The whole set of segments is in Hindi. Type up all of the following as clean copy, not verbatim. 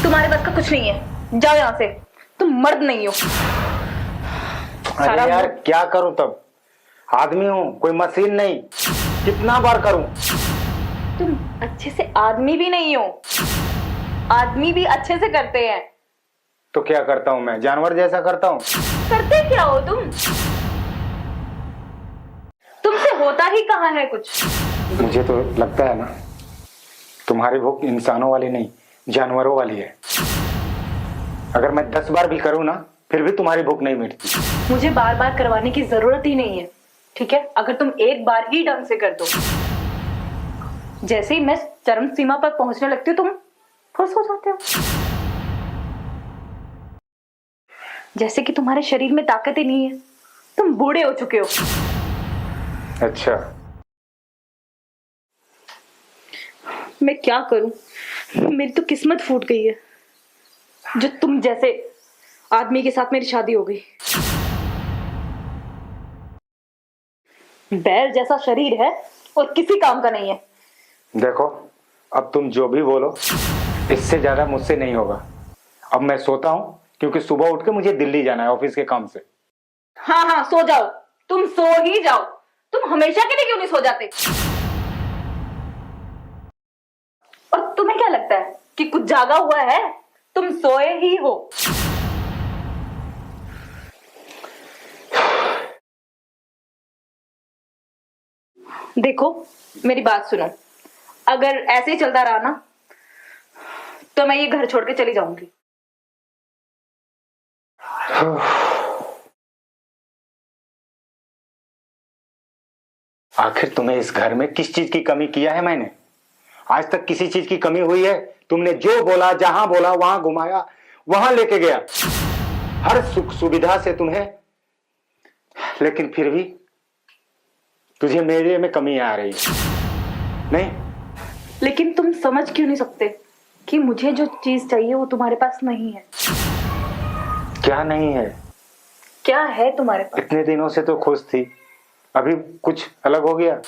तुम्हारे बस का कुछ नहीं है, जाओ यहाँ से, तुम मर्द नहीं हो। अरे यार क्या करूं, तब आदमी हूं, कोई मशीन नहीं, कितना बार करूं। तुम अच्छे से आदमी भी नहीं हो, आदमी भी अच्छे से करते हैं। तो क्या करता हूं मैं, जानवर जैसा करता हूं? करते क्या हो तुम? तुमसे होता ही कहाँ है कुछ। मुझे तो लगता है ना, तुम्हारी भूख इंसानों वाली नहीं, जानवरों वाली है। अगर मैं 10 बार भी करूं ना, फिर भी तुम्हारी भूख नहीं मिटती। मुझे बार बार करवाने की जरूरत ही नहीं है, ठीक है? अगर तुम एक बार ही ढंग से कर दो, जैसे ही मैं चरम सीमा पर पहुंचने लगती हूँ, तुम फुस हो जाते हो। जैसे कि तुम्हारे शरीर में ताकत ही नहीं है, तुम बूढ़े हो चुके हो। अच्छा, मैं क्या करूं, मेरी तो किस्मत फूट गई है, जो तुम जैसे आदमी के साथ मेरी शादी हो गई। बैल जैसा शरीर है और किसी काम का नहीं है। देखो अब तुम जो भी बोलो, इससे ज्यादा मुझसे नहीं होगा। अब मैं सोता हूं, क्योंकि सुबह उठ के मुझे दिल्ली जाना है ऑफिस के काम से। हाँ हाँ, सो जाओ, तुम सो ही जाओ। तुम हमेशा के लिए क्यों नहीं सो जाते? और तुम्हें क्या लगता है कि कुछ जागा हुआ है? तुम सोए ही हो। देखो मेरी बात सुनो, अगर ऐसे ही चलता रहा ना, तो मैं ये घर छोड़ के चली जाऊंगी। आखिर तुम्हें इस घर में किस चीज की कमी किया है मैंने? आज तक किसी चीज की कमी हुई है? तुमने जो बोला, जहां बोला वहां घुमाया, वहां लेके गया, हर सुख सुविधा से तुम्हें, लेकिन फिर भी तुझे मेरे में कमी आ रही है। नहीं, लेकिन तुम समझ क्यों नहीं सकते कि मुझे जो चीज चाहिए वो तुम्हारे पास नहीं है? क्या नहीं है? क्या है तुम्हारे पास? इतने दिनों से तो खुश थी, अभी कुछ अलग हो गया।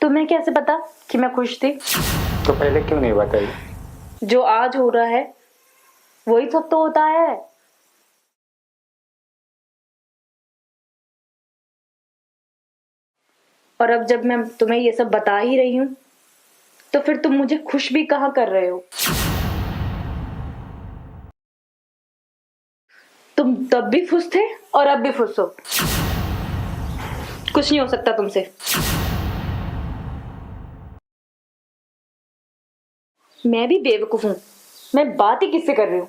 तुम्हें कैसे पता कि मैं खुश थी? तो पहले क्यों नहीं बताई? जो आज हो रहा है वही सब तो होता है। और अब जब मैं तुम्हें ये सब बता ही रही हूं, तो फिर तुम मुझे खुश भी कहाँ कर रहे हो? तुम तब भी खुश थे और अब भी खुश हो। कुछ नहीं हो सकता तुमसे। मैं भी बेवकूफ हूं, मैं बात ही किससे कर रही हूं?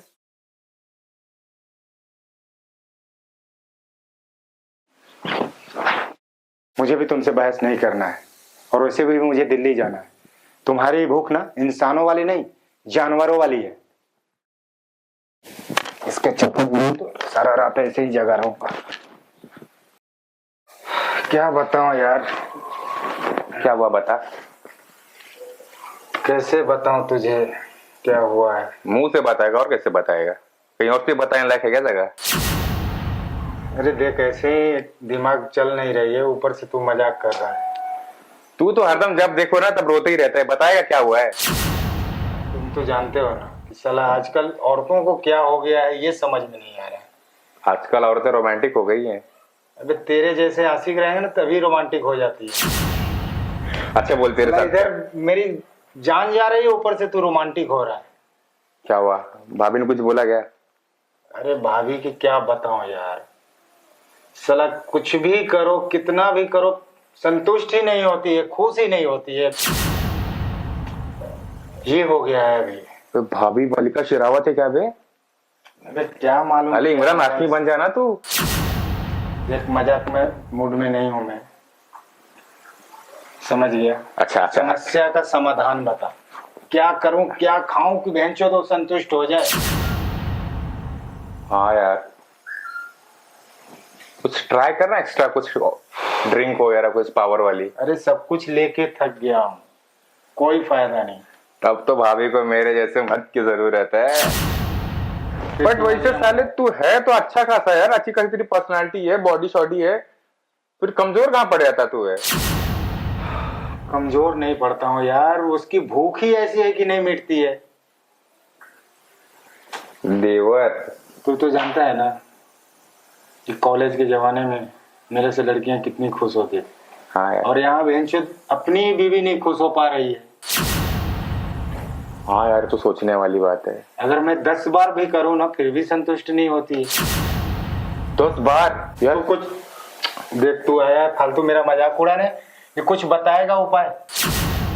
मुझे भी तुमसे बहस नहीं करना है, और वैसे भी मुझे दिल्ली जाना है। तुम्हारी भूख ना इंसानों वाली नहीं, जानवरों वाली है। इसके चक्कर में तो सारा रात ऐसे ही जगा रहूंगा। क्या बताऊं यार? क्या हुआ बता। कैसे बताऊं तुझे क्या हुआ है? मुंह से बताएगा और कैसे बताएगा? कहीं और से बताने लायक है क्या जगह? अरे देख, ऐसे ही दिमाग चल नहीं रही है, ऊपर से तू मजाक कर रहा है। तू तो हरदम जब देखो ना तब रोते ही रहता है। बताएगा क्या हुआ है? तुम तो जानते हो ना कि साला आजकल औरतों को क्या हो गया है, ये समझ में नहीं आ रहा है। आजकल औरतें रोमांटिक हो गई हैं। अबे तेरे जैसे आशिक रहेंगे ना तभी रोमांटिक हो जाती है। अच्छा बोल, तेरे साथ इधर मेरी जान जा रही है, ऊपर से तू रोमांटिक हो रहा है। क्या हुआ? भाभी ने कुछ बोला क्या? अरे भाभी की क्या बताऊं यार, साला कुछ भी करो, कितना भी करो, संतुष्ट ही नहीं होती है, खुश ही नहीं होती है। ये हो गया है अभी। तो भाभी मलिका शेरावत है क्या बे? अबे क्या मालूम। अली इमरान हाशमी बन जाना तू। देख, मजाक में मूड में नहीं हूं मैं, समझ गया? अच्छा समस्या का समाधान बता, क्या करूं, क्या खाऊं कि बहनचोद तो संतुष्ट हो जाए। हाँ यार, कुछ ट्राई करना, एक्स्ट्रा कुछ ड्रिंक वगैरह, कुछ पावर वाली। अरे सब कुछ लेके थक गया हूं, कोई फायदा नहीं। तब तो भाभी को मेरे जैसे मर्द की जरूरत है। बट वैसे साले तू है तो अच्छा खासा यार, अच्छी खासी तेरी पर्सनालिटी है, बॉडी शॉडी है, फिर कमजोर कहाँ पड़ जाता तू है? कमजोर नहीं पड़ता हूँ यार, उसकी भूख ही ऐसी है कि नहीं मिटती है। देवर, तू तो जानता है ना कि कॉलेज के जमाने में मेरे से लड़कियां कितनी खुश होती थी, हाँ यार, और यहाँ बेंचुद अपनी बीवी नहीं खुश हो पा रही है। हाँ यार, तो सोचने वाली बात है। अगर मैं 10 बार भी करूँ ना फिर भी संतुष्ट नहीं होती। 10 बार यार, तो कुछ देख, तू आया फालतू मेरा मजाक उड़ाने, ये कुछ बताएगा उपाय?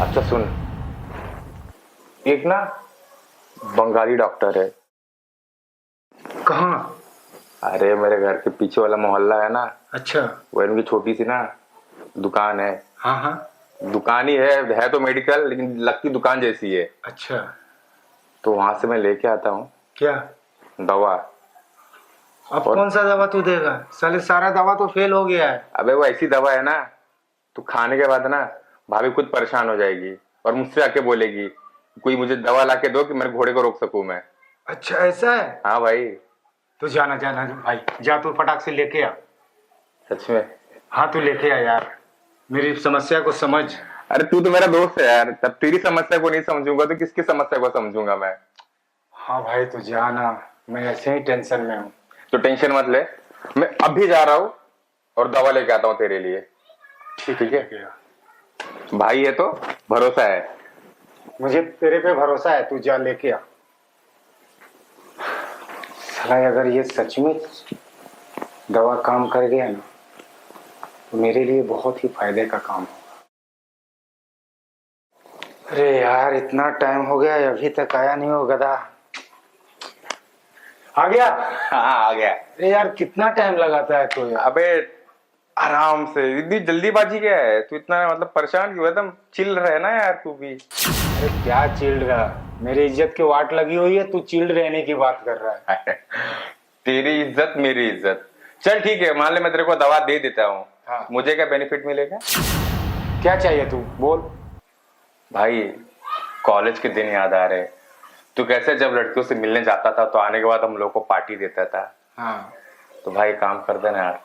अच्छा सुन, एक ना बंगाली डॉक्टर है। कहाँ? अरे मेरे घर के पीछे वाला मोहल्ला है ना, अच्छा। वो इनकी छोटी सी ना दुकान है। हाँ हाँ। दुकान ही है तो मेडिकल, लेकिन लगती दुकान जैसी है। अच्छा। तो वहां से मैं लेके आता हूँ क्या दवा। अब कौन सा दवा तू देगा? साले सारा दवा तो फेल हो गया है। अबे वो ऐसी दवा है ना, तो खाने के बाद ना भाभी खुद परेशान हो जाएगी और मुझसे आके बोलेगी कोई मुझे दवा ला के दो कि मेरे घोड़े को रोक सकूं मैं। अच्छा ऐसा है? हाँ भाई। तो जाना जाना भाई, जा तू फटाक से लेके आ। सच में? हाँ तू लेके आ यार, मेरी समस्या को समझ। अरे तू तो मेरा दोस्त है यार, तब तेरी समस्या को नहीं समझूंगा तो किसकी समस्या को समझूंगा मैं। हाँ भाई तो जाना, मैं ऐसे ही टेंशन में हूँ। तो टेंशन मत ले, मैं अभी जा रहा हूँ और दवा लेके आता हूँ तेरे लिए। ठीक है? भाई है तो भरोसा है। मुझे तेरे पे भरोसा है, तू जा लेके आ। साला अगर ये सच में दवा काम कर गया ना तो मेरे लिए बहुत ही फायदे का काम होगा। अरे यार इतना टाइम हो गया अभी तक आया नहीं हो गधा। आ गया? हाँ आ गया। अरे यार कितना टाइम लगाता है तू यार? अबे आराम से, इतनी जल्दीबाजी क्या है? तू इतना मतलब परेशान क्यों है? एकदम चिल रहे ना यार तू भी। अरे क्या चिल्ड रहा, मेरी इज्जत की वाट लगी हुई है, तू चिल्ड रहने की बात कर रहा है। तेरी इज्जत मेरी इज्जत। चल ठीक है, मान ले मैं तेरे को दवा दे देता हूँ। हाँ। मुझे क्या बेनिफिट मिलेगा? क्या चाहिए तू बोल। भाई कॉलेज के दिन याद आ रहे। तू कैसे जब लड़कियों से मिलने जाता था तो आने के बाद हम लोग को पार्टी देता था। हाँ तो भाई काम कर देना यार,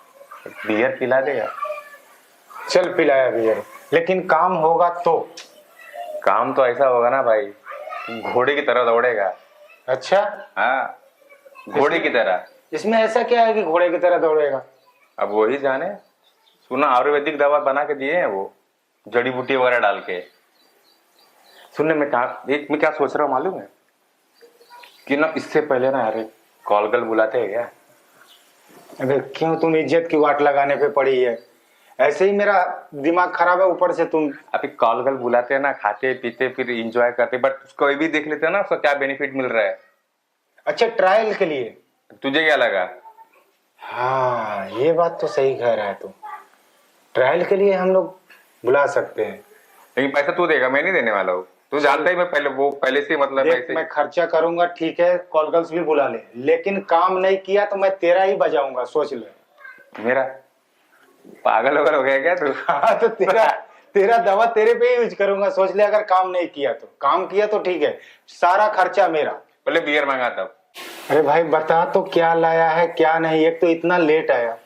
बियर पिला दे यार। चल पिलाया बियर, लेकिन काम होगा तो। काम तो ऐसा होगा ना भाई, घोड़े की तरह दौड़ेगा। अच्छा, हाँ घोड़े की तरह। इसमें ऐसा क्या है कि घोड़े की तरह दौड़ेगा? अब वही जाने। सुना आयुर्वेदिक दवा बना के दिए हैं वो, जड़ी बूटी वगैरह डाल के। सुनने में मैं क्या सोच रहा हूँ मालूम है कि ना इससे पहले ना यार कॉल गर्ल बुलाते हैं क्या? अबे क्यों तुम इज्जत की वाट लगाने पे पड़ी है? ऐसे ही मेरा दिमाग खराब है, ऊपर से तुम। अभी कॉल गर्ल बुलाते हैं ना, खाते पीते फिर एंजॉय करते, बट उसको भी देख लेते हैं ना उसका क्या बेनिफिट मिल रहा है। अच्छा ट्रायल के लिए? तुझे क्या लगा? हाँ ये बात तो सही कह रहा है तू, ट्रायल के लिए हम लोग बुला सकते हैं। लेकिन पैसा तू देगा, मैं नहीं देने वाला हूँ। तू जानता ही मैं पहले से मतलब देख, ऐसे। मैं खर्चा करूंगा ठीक है, कॉल गर्ल्स भी बुला ले, लेकिन काम नहीं किया तो मैं तेरा ही बजाऊंगा, सोच ले। मेरा पागल वगैरह हो गया क्या तू? हाँ तो तेरा दवा तेरे पे ही यूज करूंगा, सोच ले। अगर काम नहीं किया तो, काम किया तो ठीक है, सारा खर्चा मेरा। पहले बियर मांगा तब। अरे भाई बता तो क्या लाया है क्या नहीं, एक तो इतना लेट आया,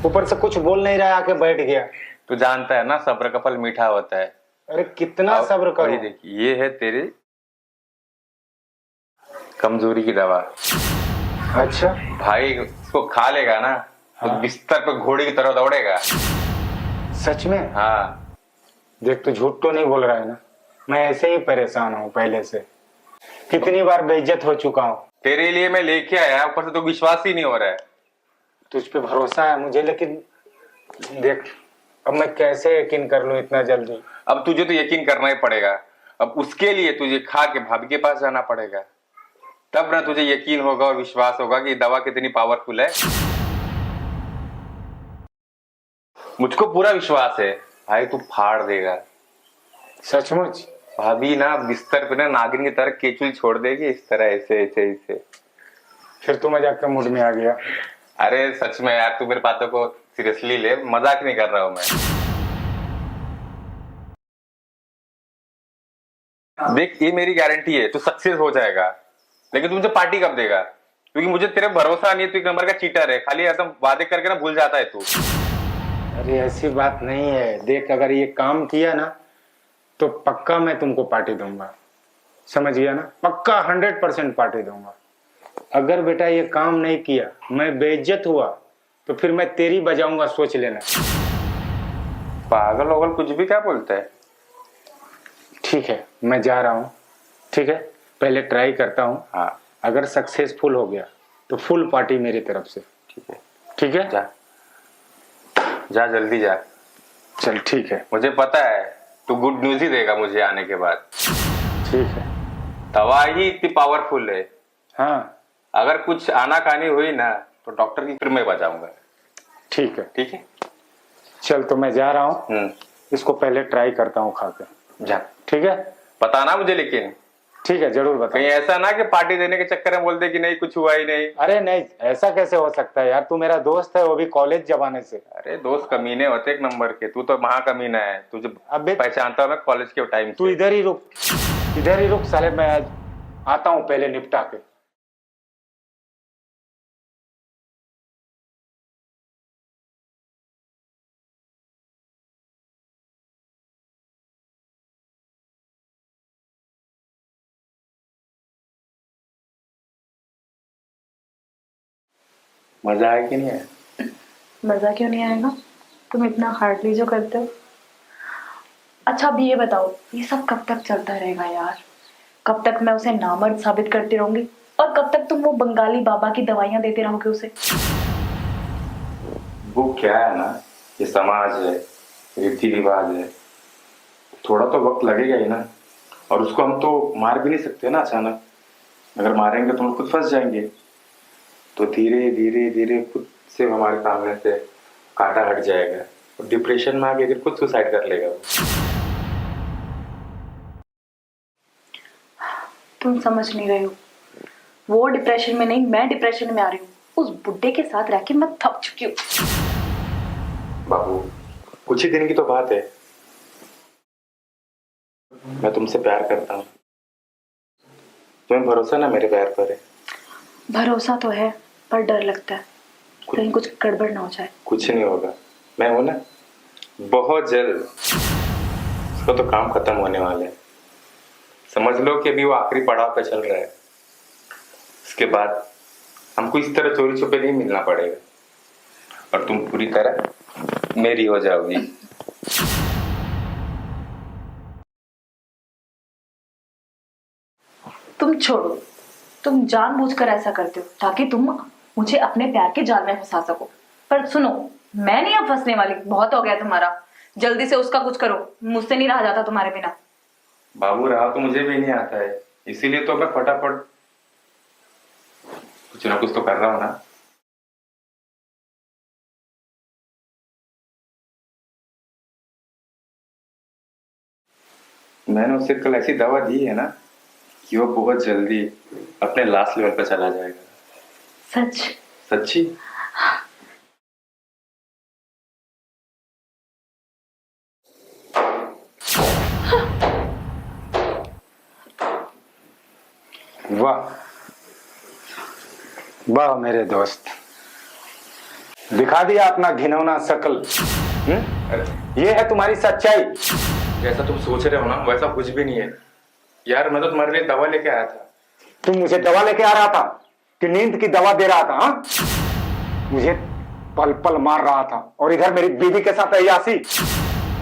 ऊपर से कुछ बोल नहीं रहा, आके बैठ गया। तू जानता है ना सब्र का फल मीठा होता है। अरे कितना सब्र करो। देख ये है तेरी कमजोरी की दवा। अच्छा भाई उसको खा लेगा ना तो हाँ। बिस्तर पे घोड़े की तरह दौड़ेगा। सच में? हाँ देख तू झूठ तो नहीं बोल रहा है ना? मैं ऐसे ही परेशान हूँ पहले से, कितनी बार बेइज्जत हो चुका हूँ। तेरे लिए मैं लेके आया, ऊपर से तो विश्वास ही नहीं हो रहा है। तुझ पे भरोसा है मुझे, लेकिन देख अब मैं कैसे यकीन कर लूं इतना जल्दी? अब तुझे तो यकीन करना ही पड़ेगा। अब उसके लिए तुझे खा के भाभी के पास जाना पड़ेगा, तब ना तुझे यकीन होगा और विश्वास होगा कि दवा कितनी पावरफुल है। मुझको पूरा विश्वास है भाई, तू फाड़ देगा। सचमुच? भाभी ना बिस्तर पे ना नागिन की तरह केचुल छोड़ देगी, इस तरह ऐसे ऐसे ऐसे। फिर तू मजाक का मूड में आ गया। अरे सच में यार, तू मेरी बातों को सीरियसली ले, मजाक नहीं कर रहा हूं मैं। देख ये मेरी गारंटी है, तू सक्सेस हो जाएगा, लेकिन तू मुझे पार्टी कब देगा? क्योंकि मुझे तेरे भरोसा नहीं है, तू एक नंबर का चीटर है, खाली एकदम वादे करके ना भूल जाता है तू। अरे ऐसी बात नहीं है, देख अगर ये काम किया ना तो पक्का मैं तुमको पार्टी दूंगा, समझ गया ना? पक्का 100% पार्टी दूंगा। अगर बेटा ये काम नहीं किया, मैं बेइज्जत हुआ तो फिर मैं तेरी बजाऊंगा, सोच लेना। पागल वगल कुछ भी क्या बोलता है। ठीक है, मैं जा रहा हूँ। ठीक है, पहले ट्राई करता हूँ। हाँ अगर सक्सेसफुल हो गया तो फुल पार्टी मेरी तरफ से। ठीक है, ठीक है, जा जा जल्दी जा। चल ठीक है। मुझे पता है तू गुड न्यूज ही देगा मुझे आने के बाद। ठीक है। दवा ही इतनी पावरफुल है, हाँ अगर कुछ आनाकानी हुई ना तो डॉक्टर की फिर मैं बचाऊंगा। ठीक है। ठीक है, चल तो मैं जा रहा हूँ, इसको पहले ट्राई करता हूँ खा के। जा। ठीक है, बताना मुझे, लेकिन ठीक है जरूर बता। कहीं ऐसा ना कि पार्टी देने के चक्कर में बोल दे कि नहीं कुछ हुआ ही नहीं। अरे नहीं, ऐसा कैसे हो सकता है यार, तू मेरा दोस्त है, वो भी कॉलेज जमाने से। अरे दोस्त कमीने होते एक नंबर के, तू तो महाकमीना है, तुझे अबे पहचानता हूं मैं कॉलेज के टाइम तू से। इधर ही रुक, इधर ही रुक साले, मैं आज आता हूँ पहले निपटा के। मजा है कि नहीं है? मजा क्यों नहीं आएगा? तुम इतना हार्डली जो करते हो। अच्छा अब ये बताओ, ये सब कब तक चलता रहेगा यार? कब तक मैं उसे नामर्द साबित करती रहूंगी और कब तक तुम वो बंगाली बाबा की दवाइयां देते रहोगे उसे? वो क्या है ना, ये समाज है, रीति रिवाज है, थोड़ा तो वक्त लगेगा ही ना। और उसको हम तो मार भी नहीं सकते ना अचानक, अगर मारेंगे तो हम खुद फंस जाएंगे। तो धीरे धीरे धीरे खुद से हमारे सामने से कांटा हट जाएगा और डिप्रेशन में आके फिर खुद सुसाइड कर लेगा वो। तुम समझ नहीं रहे हो, वो डिप्रेशन में नहीं, मैं डिप्रेशन में आ रही हूँ। उस बुड्ढे के साथ रह के मैं थक चुकी हूँ। बाबू कुछ ही दिन की तो बात है, मैं तुमसे प्यार करता हूँ, तुम्हें भरोसा ना मेरे प्यार पर है? भरोसा तो है पर डर लगता है कहीं कुछ गड़बड़ ना हो जाए। कुछ नहीं होगा, मैं हूं ना, बहुत जल्द उसका तो काम खत्म होने वाला है। समझ लो कि अभी वो आखिरी पड़ाव पे चल रहा है, उसके बाद हमको इस तरह चोरी छुपे नहीं मिलना पड़ेगा और तुम पूरी तरह मेरी हो जाओगी। तुम छोड़ो, तुम जानबूझकर ऐसा करते हो ताकि तुम मुझे अपने प्यार के जाल में फंसा सको। पर सुनो, मैं नहीं अब फंसने वाली, बहुत हो गया तुम्हारा। जल्दी से उसका कुछ करो, मुझसे नहीं रहा जाता तुम्हारे बिना। बाबू रहा तो मुझे भी नहीं आता है, इसीलिए तो मैं फटाफट कुछ ना कुछ तो कर रहा हूं ना। मैंने उसे कल ऐसी दवा दी है ना कि वो बहुत जल्दी अपने लास्ट लेवल पर चला जाएगा। सच? सच्ची? वाह वाह मेरे दोस्त, दिखा दिया अपना घिनौना शकल। ये है तुम्हारी सच्चाई। जैसा तुम सोच रहे हो ना वैसा कुछ भी नहीं है यार, मैं तो तुम्हारे लिए दवा लेके आया था। तुम मुझे दवा लेके आ रहा था कि नींद की दवा दे रहा था? हाँ, मुझे पल पल मार रहा था और इधर मेरी बीवी के साथ अय्यासी।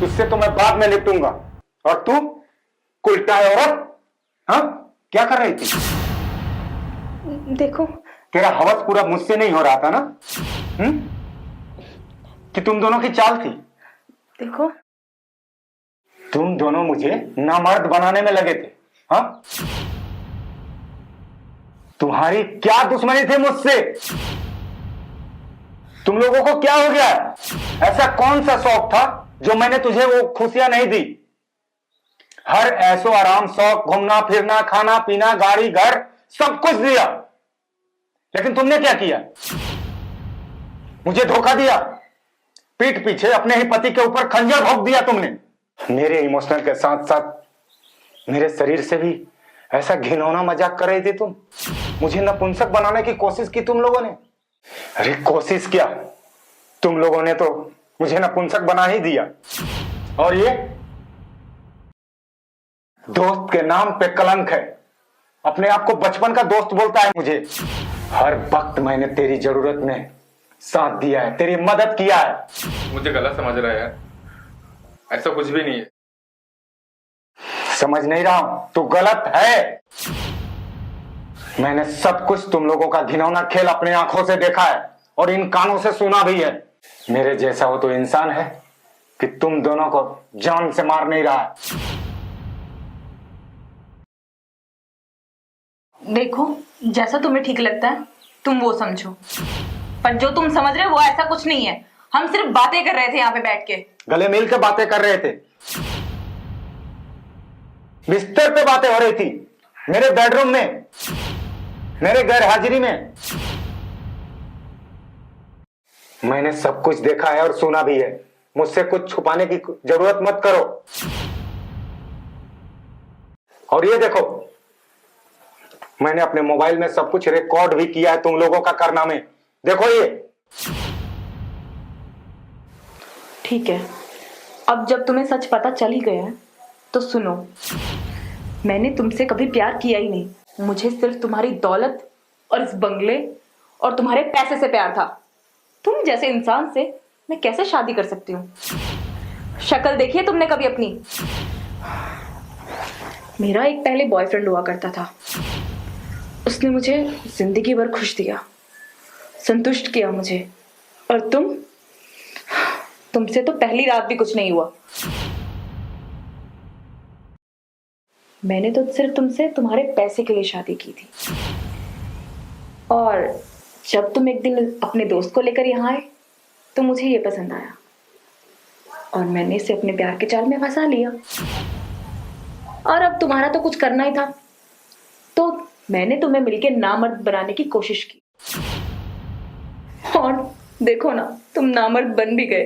तुझसे तो मैं बाद में निपटूंगा। और तू उल्टा है औरत, हाँ क्या कर रही थी? देखो, तेरा हवस पूरा मुझसे नहीं हो रहा था ना? कि तुम दोनों की चाल थी? देखो, तुम दोनों मुझे नामर्द बनाने में लगे थे। हाँ, तुम्हारी क्या दुश्मनी थी मुझसे? तुम लोगों को क्या हो गया? ऐसा कौन सा शौक था जो मैंने तुझे वो खुशियां नहीं दी? हर ऐसो आराम, शौक, घूमना फिरना, खाना पीना, गाड़ी घर, सब कुछ दिया, लेकिन तुमने क्या किया? मुझे धोखा दिया। पीठ पीछे अपने ही पति के ऊपर खंजर भोंक दिया तुमने। मेरे इमोशनल के साथ साथ मेरे शरीर से भी ऐसा घिनौना मजाक कर रही थी तुम। मुझे नपुंसक बनाने की कोशिश की तुम लोगों ने। अरे कोशिश क्या, तुम लोगों ने तो मुझे नपुंसक बना ही दिया। और ये दोस्त के नाम पे कलंक है। अपने आप को बचपन का दोस्त बोलता है मुझे। हर वक्त मैंने तेरी जरूरत में साथ दिया है, तेरी मदद किया है। मुझे गलत समझ रहा है यार, ऐसा कुछ भी नहीं है। समझ नहीं रहा हूं, तू गलत है। मैंने सब कुछ तुम लोगों का घिनौना खेल अपने आंखों से देखा है और इन कानों से सुना भी है। मेरे जैसा हो तो इंसान है कि तुम दोनों को जान से मार नहीं रहा है। देखो, जैसा तुम्हें ठीक लगता है तुम वो समझो, पर जो तुम समझ रहे हो वो ऐसा कुछ नहीं है। हम सिर्फ बातें कर रहे थे यहाँ पे बैठ के। गले मिल के बातें कर रहे थे, बिस्तर पे बातें हो रही थी, मेरे बेडरूम में, मेरे गैर हाजिरी में। मैंने सब कुछ देखा है और सुना भी है। मुझसे कुछ छुपाने की जरूरत मत करो। और ये देखो, मैंने अपने मोबाइल में सब कुछ रिकॉर्ड भी किया है तुम लोगों का कारनामे। देखो ये। ठीक है, अब जब तुम्हें सच पता चल ही गया है तो सुनो, मैंने तुमसे कभी प्यार किया ही नहीं। मुझे सिर्फ तुम्हारी दौलत और इस बंगले और तुम्हारे पैसे से प्यार था। तुम जैसे इंसान से मैं कैसे शादी कर सकती हूँ? शक्ल देखी है तुमने कभी अपनी? मेरा एक पहले बॉयफ्रेंड हुआ करता था। उसने मुझे जिंदगी भर खुश दिया, संतुष्ट किया मुझे। और तुमसे तो पहली रात भी कुछ नहीं हुआ। मैंने तो सिर्फ तुमसे तुम्हारे पैसे के लिए शादी की थी। और जब तुम एक दिन अपने दोस्त को लेकर यहाँ आए तो मुझे ये पसंद आया और मैंने इसे अपने प्यार के जाल में फंसा लिया। और अब तुम्हारा तो कुछ करना ही था, तो मैंने तुम्हें मिलके नामर्द बनाने की कोशिश की। और देखो ना, तुम नामर्द बन भी गए।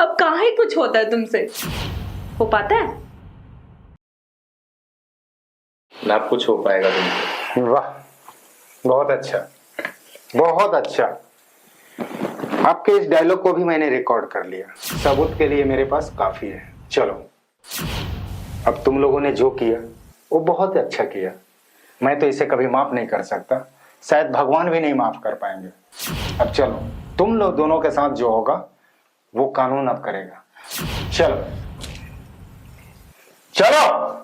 अब कहाँ ही कुछ होता है तुमसे, हो पाता है? ना कुछ हो पाएगा तुमसे। वाह, बहुत अच्छा, बहुत अच्छा। आपके इस डायलॉग को भी मैंने रिकॉर्ड कर लिया। सबूत के लिए मेरे पास काफी है। चलो, अब तुम लोगों ने जो किया वो बहुत अच्छा किया। मैं तो इसे कभी माफ नहीं कर सकता, शायद भगवान भी नहीं माफ कर पाएंगे। अब चलो, तुम लोग दोनों के साथ जो होगा वो कानून अब करेगा। चलो चलो।